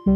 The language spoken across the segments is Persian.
دل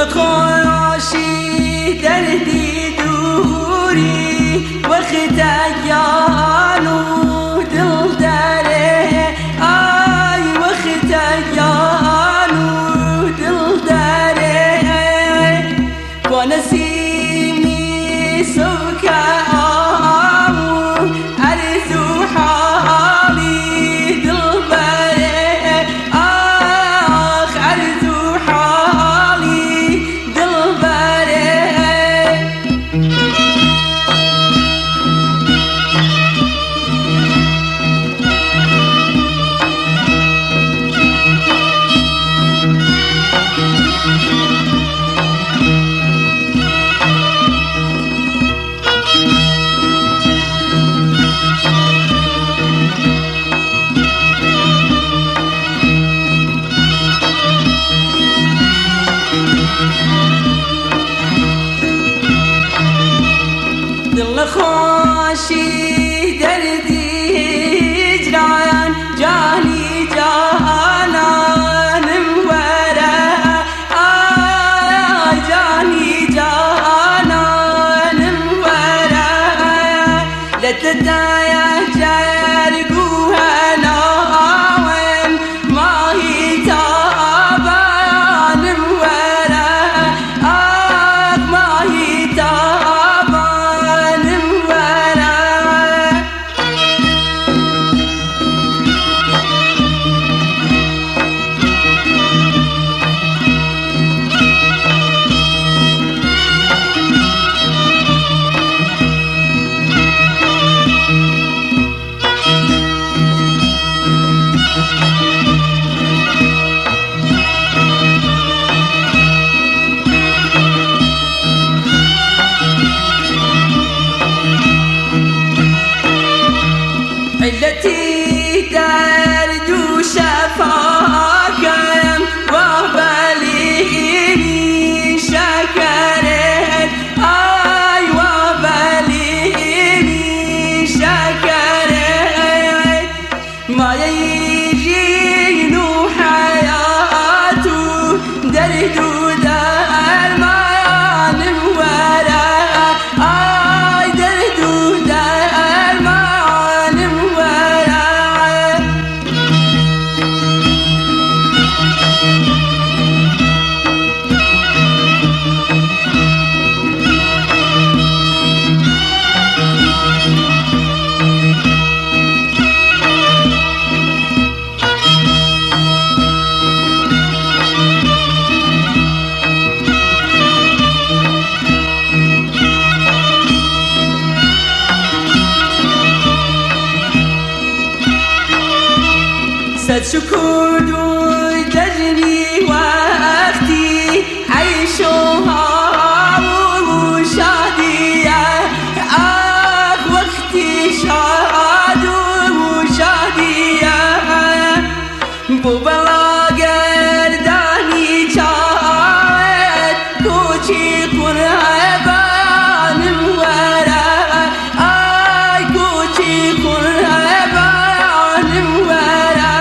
خورشی دردی دوری وقت یانو دل داره آی وقت یانو دل داره با نسیمی سوکا آمو عرضو حالی دل بره آخ عرضو حالی دل بره دل خوشی دردی هجران جانی جانانم وره آی جانی جانانم وره لتدایا جرگوها ناوم ماهی تابانم وره آخ ماهی تابانم وره علتي درد شفاكم وبليني شكرت آي وبليني شكرت ما يجين حياته درد درمان ورا آي درد درمان ورا صد شكر تجري وقتي عيشها وشادية آخ وقتي شاد وشادية ببلا گردانی چاوت کوچی قربان ورا آی کوچی قربان ورا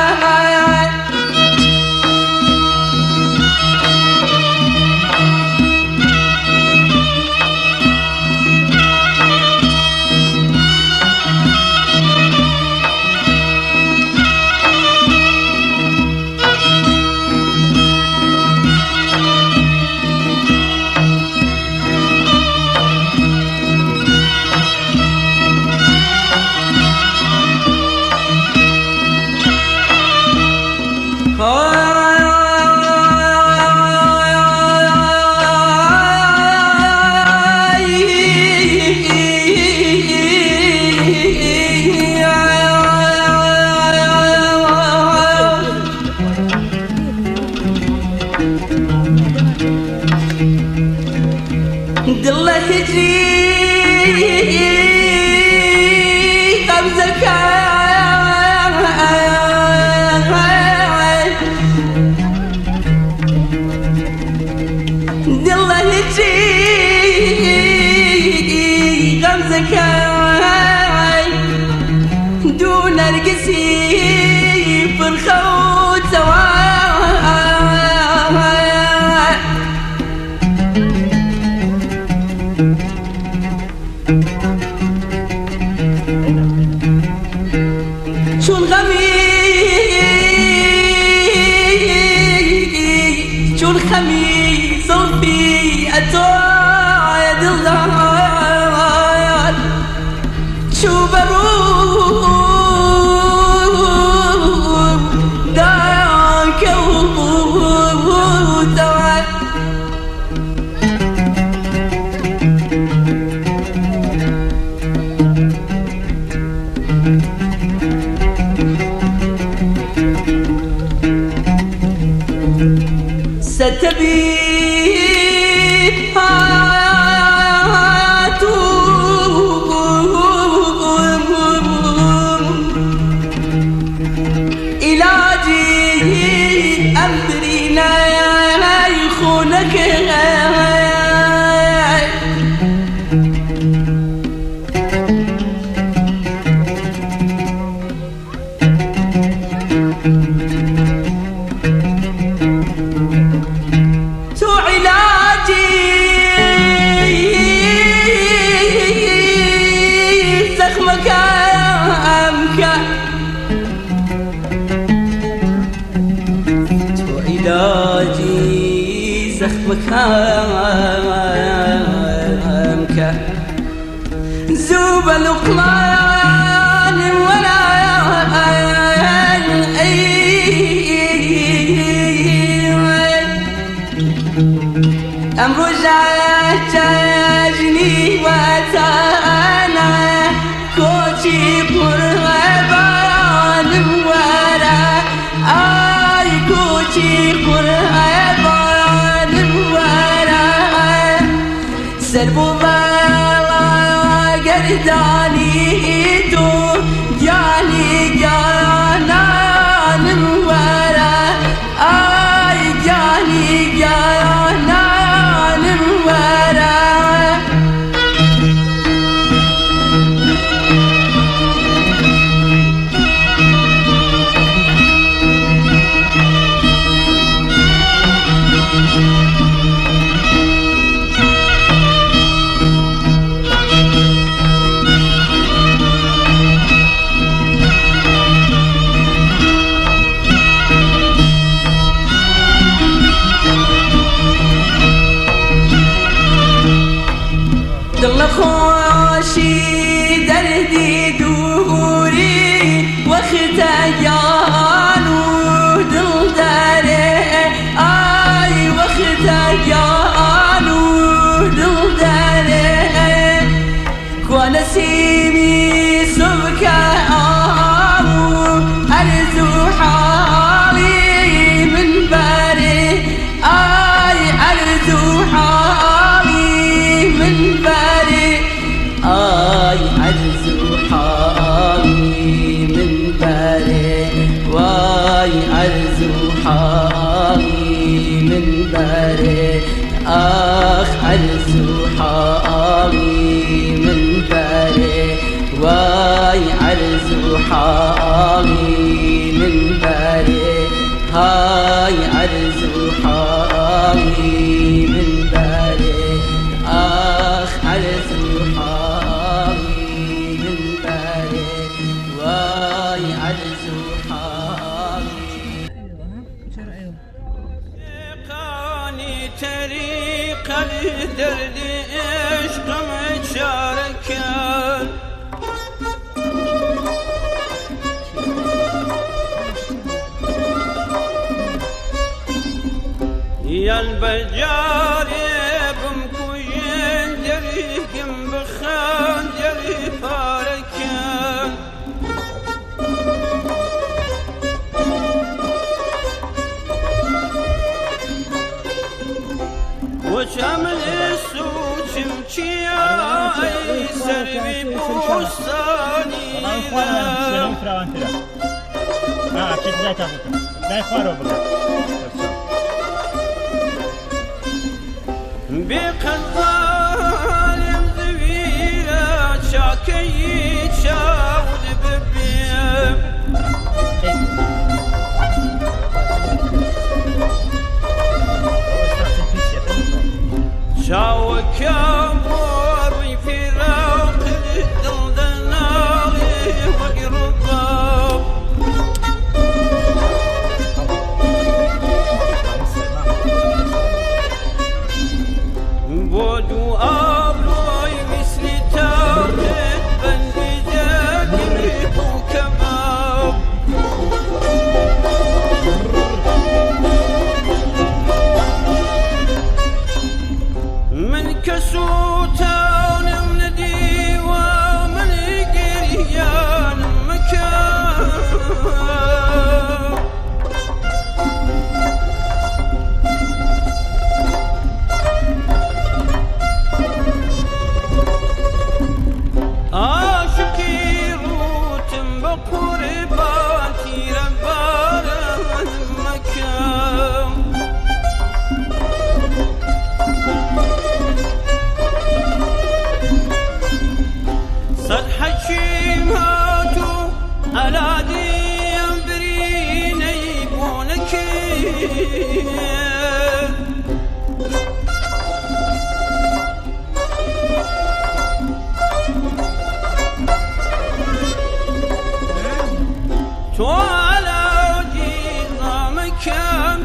زكاي دون القسي فرخوت سواي شو الخميس شو الخميس صوفي أتوعد الله شو بروح داك وتوعد ستبيت علاجي أمرنا يخونك علاجي زخمك هامك زوب الأقلال ولا أمر جاجني وتانا كوتي قربان ولا كوتي قربان ولا سلبوا بالا قرداني تو جاني جانان ولا جاني جانان ولا دل خوشي دردي دوري واختيانو دل داري واختيانو دل داري كونسيمي سبكا أرزو حالي من باري أرزو حالي من باري عرزو حالي من باري واي عرزو حالي من باري عرزو حالي من باري واي عرزو حالي من باري هاي عرزو حالي من باري عرزو حالي من باري واي عرزو حالي قاني طريق الدرد عشق مشاركان يا البجاري بمكوين جريكم بخان جري فاركان وشامل السوق مشياي سربي بوستاني بقد ظالم زويرة كي تشاود ببيم شاوك أمور في روق الدلدنالي وقرباب بودو أبروي مثل تاخد بندجاك ريبو كباب من كسوتان من ديوة من قريان مكان آشكي روتم بقرباتي رباران مكان صد حكيماتو على ديم بريني بونكي تو على وجهي نظام كم